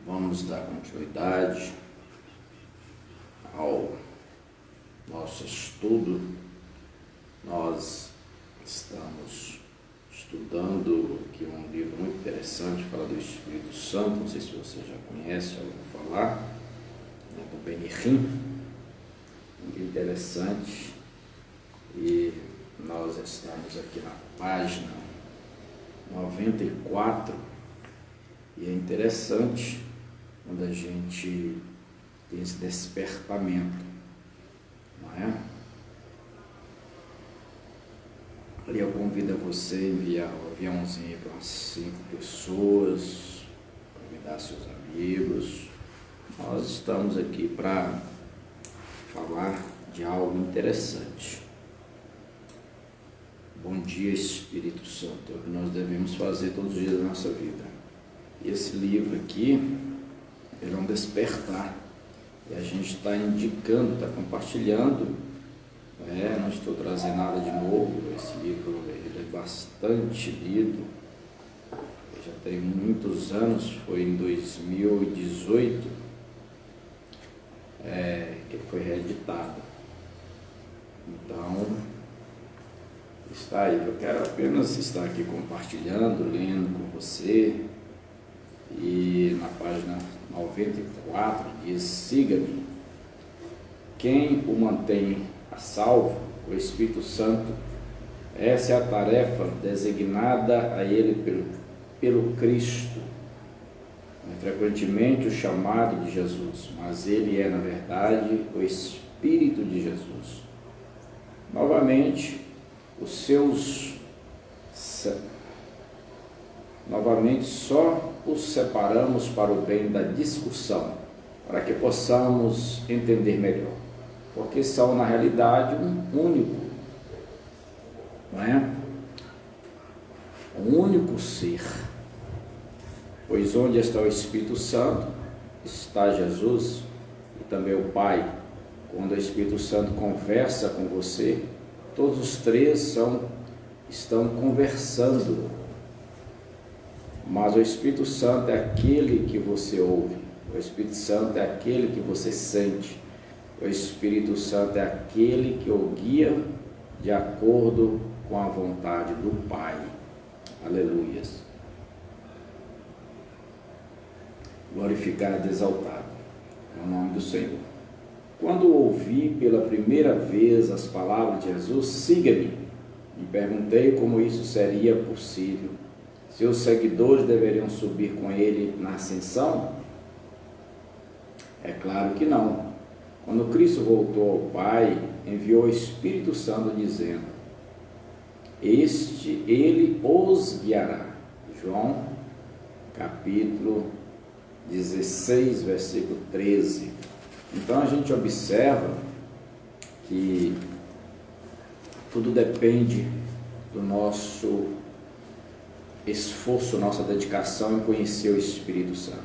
Vamos dar continuidade ao nosso estudo. Nós estamos estudando aqui um livro muito interessante, fala do Espírito Santo, não sei se você já conhece, ou ouviu falar, do Benihim, muito interessante, e nós estamos aqui na página 94, e é interessante quando a gente tem esse despertamento, não é? E eu convido a você a enviar um aviãozinho para umas 5 pessoas, convidar seus amigos. Nós estamos aqui para falar de algo interessante. Bom dia, Espírito Santo, é o que nós devemos fazer todos os dias da nossa vida. E esse livro aqui, ele é um despertar, e a gente está indicando, está compartilhando, não estou trazendo nada de novo. Esse livro ele é bastante lido, já tem muitos anos, foi em 2018 que ele foi reeditado. Então, está aí. Eu quero apenas estar aqui compartilhando, lendo com você. E na página 94 diz: siga-me. Quem o mantém a salvo? O Espírito Santo. Essa é a tarefa designada a ele pelo Cristo. É frequentemente o chamado de Jesus, mas ele é, na verdade, o Espírito de Jesus. Novamente, só os separamos para o bem da discussão, para que possamos entender melhor, porque são, na realidade, um único, não é? Um único ser, pois onde está o Espírito Santo, está Jesus e também o Pai. Quando o Espírito Santo conversa com você, todos os três estão conversando, mas o Espírito Santo é aquele que você ouve, o Espírito Santo é aquele que você sente, o Espírito Santo é aquele que o guia de acordo com a vontade do Pai. Aleluias. Glorificado e exaltado é o nome do Senhor. Quando ouvi pela primeira vez as palavras de Jesus, siga-me, me perguntei como isso seria possível. Seus seguidores deveriam subir com ele na ascensão? É claro que não. Quando Cristo voltou ao Pai, enviou o Espírito Santo dizendo: ele os guiará. João, capítulo 16, versículo 13. Então a gente observa que tudo depende do nosso esforço, nossa dedicação em conhecer o Espírito Santo.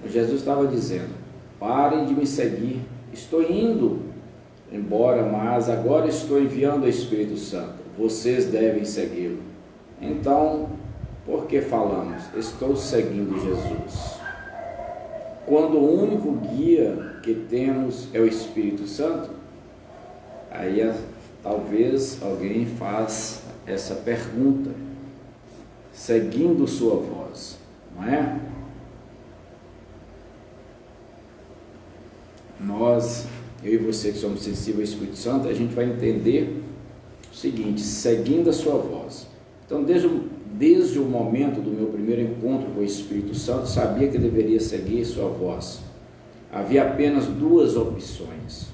Jesus estava dizendo: parem de me seguir, estou indo embora, mas agora estou enviando o Espírito Santo, vocês devem segui-lo. Então, por que falamos? Estou seguindo Jesus. Quando o único guia que temos é o Espírito Santo, aí talvez alguém faça essa pergunta, seguindo sua voz, não é? Nós, eu e você que somos sensíveis ao Espírito Santo, a gente vai entender o seguinte: seguindo a sua voz. Então, desde o momento do meu primeiro encontro com o Espírito Santo, sabia que deveria seguir sua voz. Havia apenas duas opções: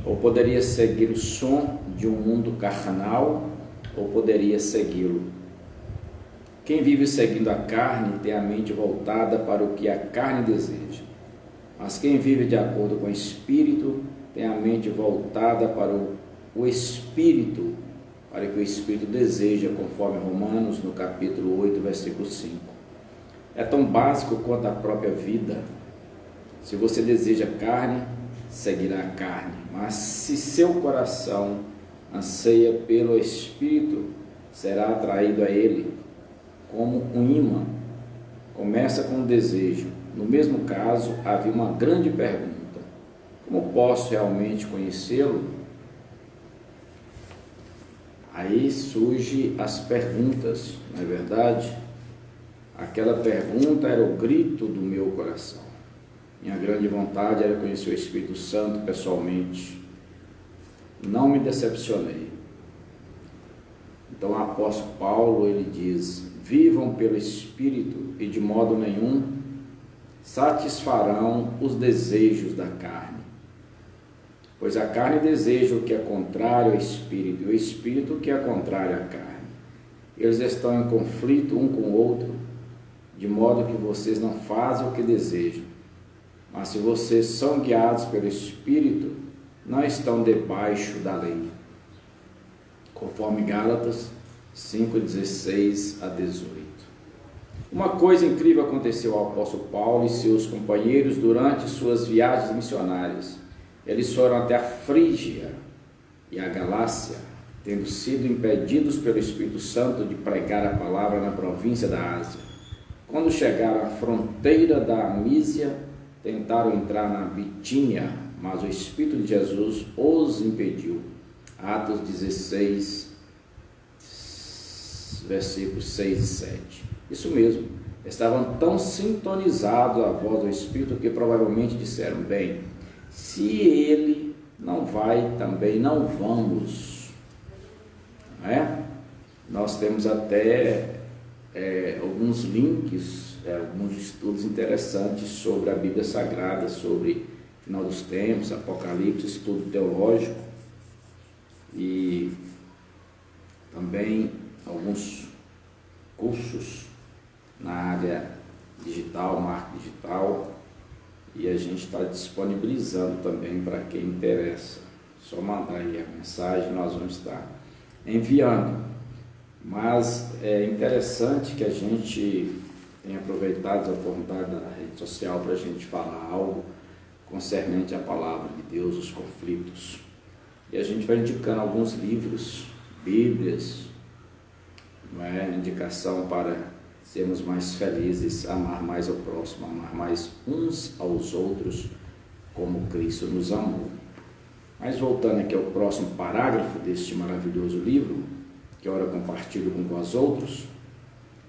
ou poderia seguir o som de um mundo carnal, ou poderia segui-lo. Quem vive seguindo a carne tem a mente voltada para o que a carne deseja, mas quem vive de acordo com o Espírito tem a mente voltada para o Espírito, para o que o Espírito deseja, conforme Romanos, no capítulo 8, versículo 5. É tão básico quanto a própria vida. Se você deseja carne, seguirá a carne, mas se seu coração anseia pelo Espírito, será atraído a ele como um imã. Começa com um desejo, no mesmo caso, havia uma grande pergunta: como posso realmente conhecê-lo? Aí surgem as perguntas, não é verdade? Aquela pergunta era o grito do meu coração. Minha grande vontade era conhecer o Espírito Santo pessoalmente. Não me decepcionei. Então o apóstolo Paulo, ele diz: vivam pelo Espírito e de modo nenhum satisfarão os desejos da carne. Pois a carne deseja o que é contrário ao Espírito, e o Espírito o que é contrário à carne. Eles estão em conflito um com o outro, de modo que vocês não fazem o que desejam. Mas se vocês são guiados pelo Espírito, não estão debaixo da lei. Conforme Gálatas 5:16 a 18. Uma coisa incrível aconteceu ao apóstolo Paulo e seus companheiros durante suas viagens missionárias. Eles foram até a Frígia e a Galácia, tendo sido impedidos pelo Espírito Santo de pregar a palavra na província da Ásia. Quando chegaram à fronteira da Mísia, tentaram entrar na Bitínia, mas o Espírito de Jesus os impediu. Atos 16, versículos 6 e 7. Isso mesmo, estavam tão sintonizados à voz do Espírito que provavelmente disseram: bem, se ele não vai, também não vamos. Não é? Nós temos até alguns links, alguns estudos interessantes sobre a Bíblia Sagrada, sobre o final dos tempos, Apocalipse, estudo teológico, e também alguns cursos na área digital, marketing digital, e a gente está disponibilizando também para quem interessa. Só mandar aí a mensagem, nós vamos estar enviando. Mas é interessante que a gente tenha aproveitado a oportunidade da rede social para a gente falar algo concernente à palavra de Deus, os conflitos. E a gente vai indicando alguns livros, Bíblias, não é? Indicação para sermos mais felizes, amar mais ao próximo, amar mais uns aos outros, como Cristo nos amou. Mas voltando aqui ao próximo parágrafo deste maravilhoso livro, que ora compartilho com vós outros,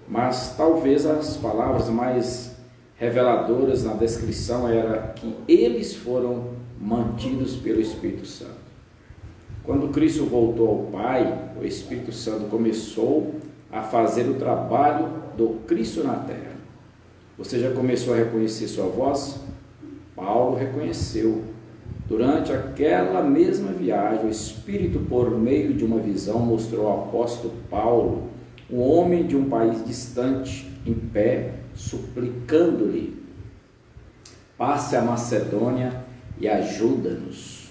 mas talvez as palavras mais reveladoras na descrição era que eles foram mantidos pelo Espírito Santo. Quando Cristo voltou ao Pai, o Espírito Santo começou a fazer o trabalho do Cristo na terra. Você já começou a reconhecer sua voz? Paulo reconheceu. Durante aquela mesma viagem, o Espírito, por meio de uma visão, mostrou ao apóstolo Paulo, um homem de um país distante, em pé, suplicando-lhe: passe a Macedônia e ajuda-nos.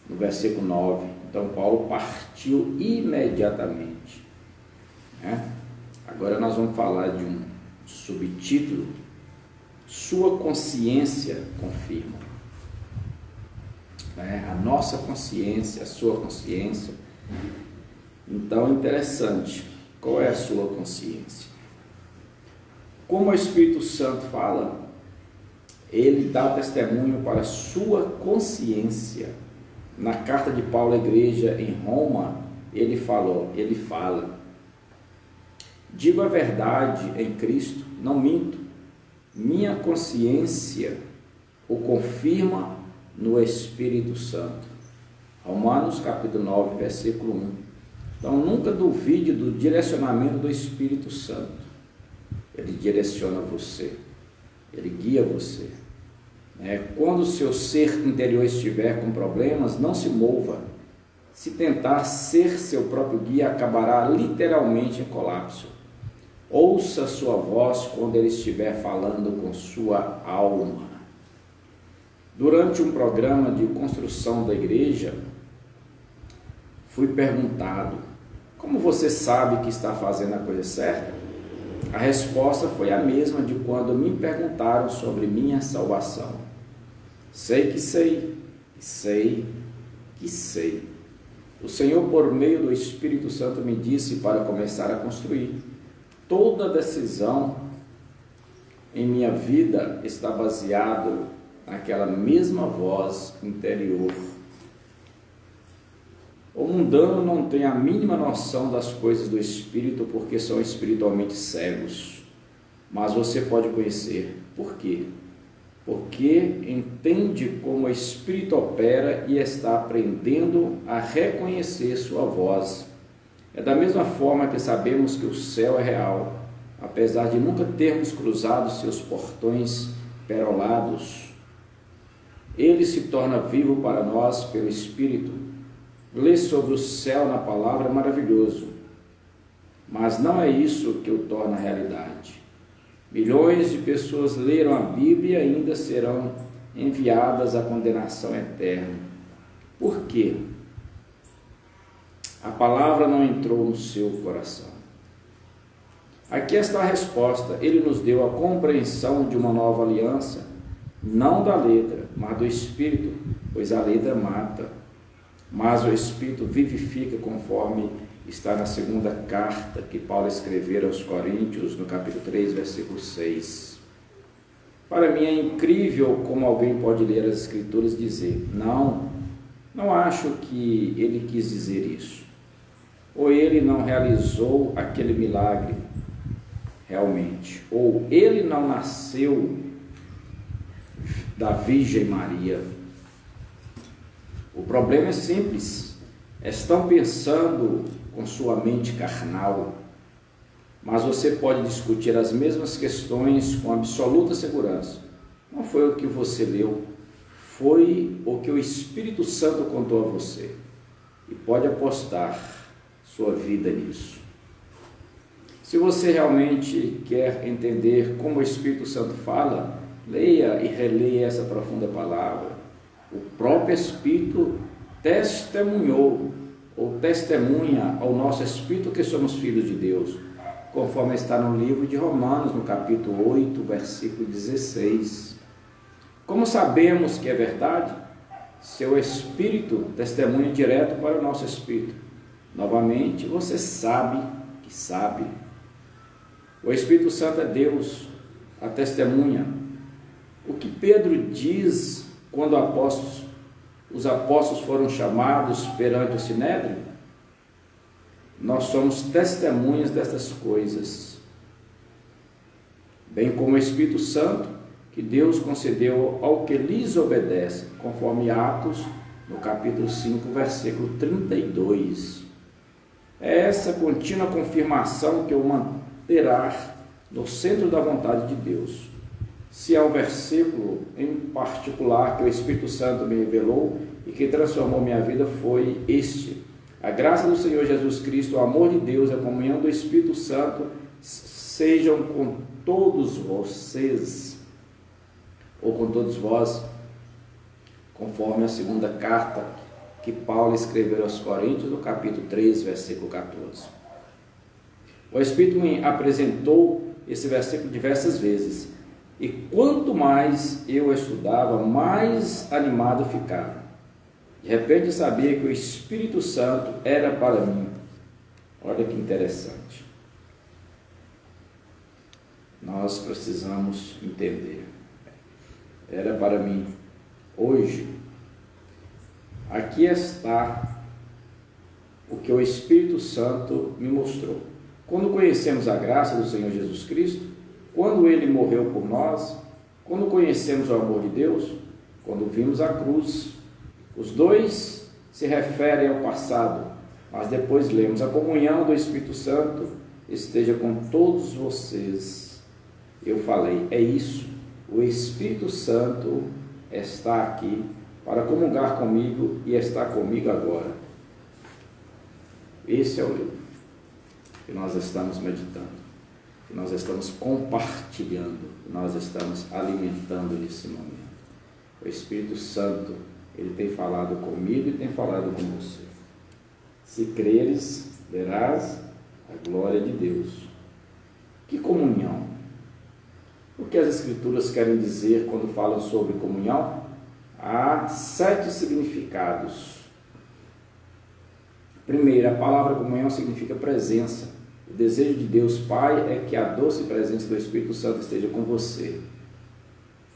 No versículo 9, então Paulo partiu imediatamente. Agora nós vamos falar de um subtítulo: sua consciência confirma. A nossa consciência, a sua consciência. Então, interessante, qual é a sua consciência? Como o Espírito Santo fala, ele dá testemunho para a sua consciência. Na carta de Paulo à igreja em Roma, ele fala: digo a verdade em Cristo, não minto, minha consciência o confirma no Espírito Santo. Romanos capítulo 9, versículo 1. Então nunca duvide do direcionamento do Espírito Santo. Ele direciona você, ele guia você. Quando o seu ser interior estiver com problemas, não se mova. Se tentar ser seu próprio guia, acabará literalmente em colapso. Ouça sua voz quando ele estiver falando com sua alma. Durante um programa de construção da igreja, fui perguntado: como você sabe que está fazendo a coisa certa? A resposta foi a mesma de quando me perguntaram sobre minha salvação. Sei que sei, sei que sei. O Senhor, por meio do Espírito Santo, me disse para começar a construir. Toda decisão em minha vida está baseado naquela mesma voz interior. O mundano não tem a mínima noção das coisas do Espírito porque são espiritualmente cegos. Mas você pode conhecer. Por quê? Porque entende como o Espírito opera e está aprendendo a reconhecer sua voz. É da mesma forma que sabemos que o céu é real, apesar de nunca termos cruzado seus portões perolados. Ele se torna vivo para nós pelo Espírito. Ler sobre o céu na palavra é maravilhoso, mas não é isso que o torna realidade. Milhões de pessoas leram a Bíblia e ainda serão enviadas à condenação eterna. Por quê? A palavra não entrou no seu coração. Aqui está a resposta. Ele nos deu a compreensão de uma nova aliança, não da letra, mas do Espírito, pois a letra mata, mas o Espírito vivifica, conforme está na segunda carta que Paulo escreveu aos Coríntios, no capítulo 3, versículo 6. Para mim é incrível como alguém pode ler as Escrituras e dizer, não acho que ele quis dizer isso, ou ele não realizou aquele milagre realmente, ou ele não nasceu da Virgem Maria. O problema é simples. Estão pensando com sua mente carnal, mas você pode discutir as mesmas questões com absoluta segurança. Não foi o que você leu, foi o que o Espírito Santo contou a você, e pode apostar sua vida nisso. Se você realmente quer entender como o Espírito Santo fala, leia e releia essa profunda palavra. O próprio Espírito testemunhou ou testemunha ao nosso Espírito que somos filhos de Deus, conforme está no livro de Romanos, no capítulo 8, versículo 16. Como sabemos que é verdade? Seu Espírito testemunha direto para o nosso Espírito. Novamente, você sabe que sabe. O Espírito Santo é Deus, a testemunha. O que Pedro diz quando os apóstolos foram chamados perante o Sinédrio? Nós somos testemunhas destas coisas, bem como o Espírito Santo, que Deus concedeu ao que lhes obedece, conforme Atos, no capítulo 5, versículo 32. É essa contínua confirmação que o manterá no centro da vontade de Deus. Se há um versículo em particular que o Espírito Santo me revelou e que transformou minha vida, foi este: a graça do Senhor Jesus Cristo, o amor de Deus, a comunhão do Espírito Santo sejam com todos vocês, ou com todos vós, conforme a segunda carta que Paulo escreveu aos Coríntios, no capítulo 3, versículo 14. O Espírito me apresentou esse versículo diversas vezes, e quanto mais eu estudava, mais animado ficava. De repente sabia que o Espírito Santo era para mim. Olha que interessante. Nós precisamos entender. Era para mim. Hoje, aqui está o que o Espírito Santo me mostrou. Quando conhecemos a graça do Senhor Jesus Cristo, quando Ele morreu por nós, quando conhecemos o amor de Deus, quando vimos a cruz, os dois se referem ao passado, mas depois lemos: a comunhão do Espírito Santo esteja com todos vocês. Eu falei, é isso, o Espírito Santo está aqui para comungar comigo e está comigo agora. Esse é o livro que nós estamos meditando, que nós estamos compartilhando, que nós estamos alimentando nesse momento. O Espírito Santo, Ele tem falado comigo e tem falado com você. Se creres, verás a glória de Deus. Que comunhão? O que as Escrituras querem dizer quando falam sobre comunhão? Há 7 significados. Primeiro, a palavra comunhão significa presença. O desejo de Deus Pai é que a doce presença do Espírito Santo esteja com você.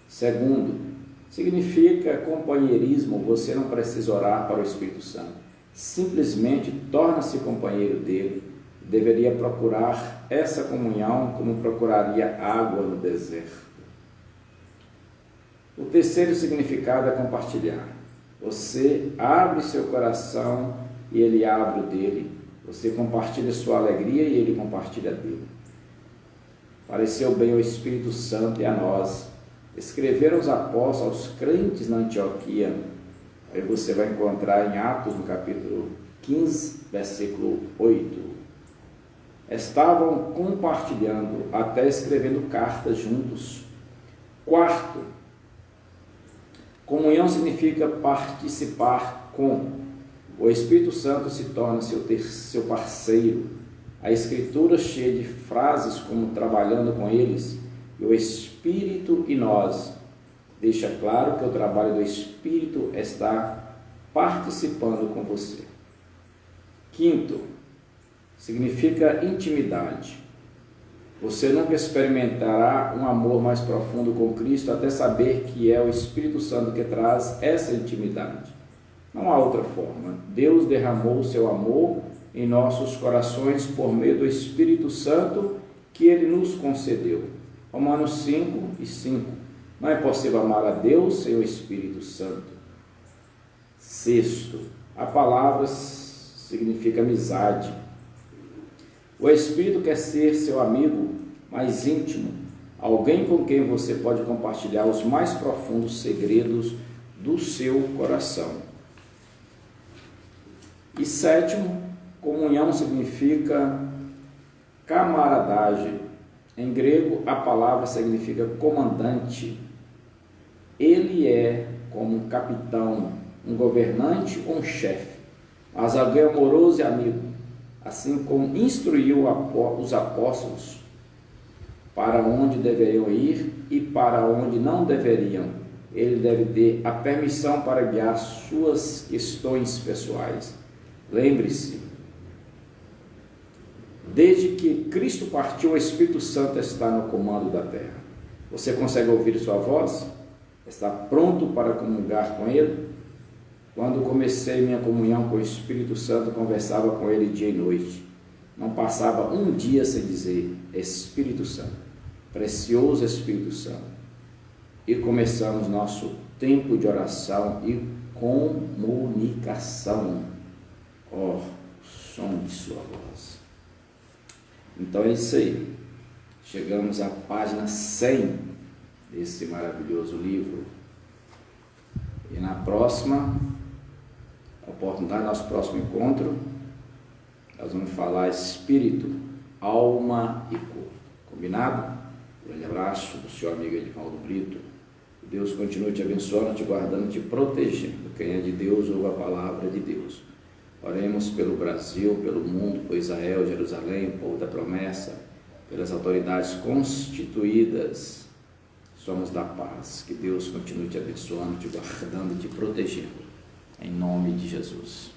Segundo, significa companheirismo. Você não precisa orar para o Espírito Santo. Simplesmente torna-se companheiro dele. Deveria procurar essa comunhão como procuraria água no deserto. O terceiro significado é compartilhar. Você abre seu coração e ele abre o dele. Você compartilha sua alegria e ele compartilha dele. Pareceu bem ao Espírito Santo e a nós. Escreveram os apóstolos aos crentes na Antioquia. Aí você vai encontrar em Atos, no capítulo 15, versículo 8. Estavam compartilhando, até escrevendo cartas juntos. Quarto, comunhão significa participar com. O Espírito Santo se torna seu parceiro. A Escritura cheia de frases como trabalhando com eles, e o Espírito e nós, deixa claro que o trabalho do Espírito está participando com você. Quinto, significa intimidade. Você nunca experimentará um amor mais profundo com Cristo até saber que é o Espírito Santo que traz essa intimidade. Não há outra forma. Deus derramou o seu amor em nossos corações por meio do Espírito Santo que Ele nos concedeu. Romanos 5:5. Não é possível amar a Deus sem o Espírito Santo. Sexto, a palavra significa amizade. O Espírito quer ser seu amigo mais íntimo, alguém com quem você pode compartilhar os mais profundos segredos do seu coração. E sétimo, comunhão significa camaradagem. Em grego, a palavra significa comandante. Ele é como um capitão, um governante ou um chefe, mas alguém amoroso e amigo, assim como instruiu os apóstolos para onde deveriam ir e para onde não deveriam. Ele deve ter a permissão para guiar suas questões pessoais. Lembre-se, desde que Cristo partiu, o Espírito Santo está no comando da terra. Você consegue ouvir sua voz? Está pronto para comungar com Ele? Quando comecei minha comunhão com o Espírito Santo, conversava com Ele dia e noite. Não passava um dia sem dizer, Espírito Santo, precioso Espírito Santo. E começamos nosso tempo de oração e comunicação. Ó, som de sua voz. Então é isso aí. Chegamos à página 100 desse maravilhoso livro. E na próxima oportunidade, nosso próximo encontro, nós vamos falar espírito, alma e corpo. Combinado? Um grande abraço do seu amigo Edivaldo Brito. Deus continue te abençoando, te guardando, te protegendo. Quem é de Deus, ouve a palavra de Deus. Oremos pelo Brasil, pelo mundo, por Israel, Jerusalém, povo da promessa, pelas autoridades constituídas. Somos da paz. Que Deus continue te abençoando, te guardando e te protegendo. Em nome de Jesus.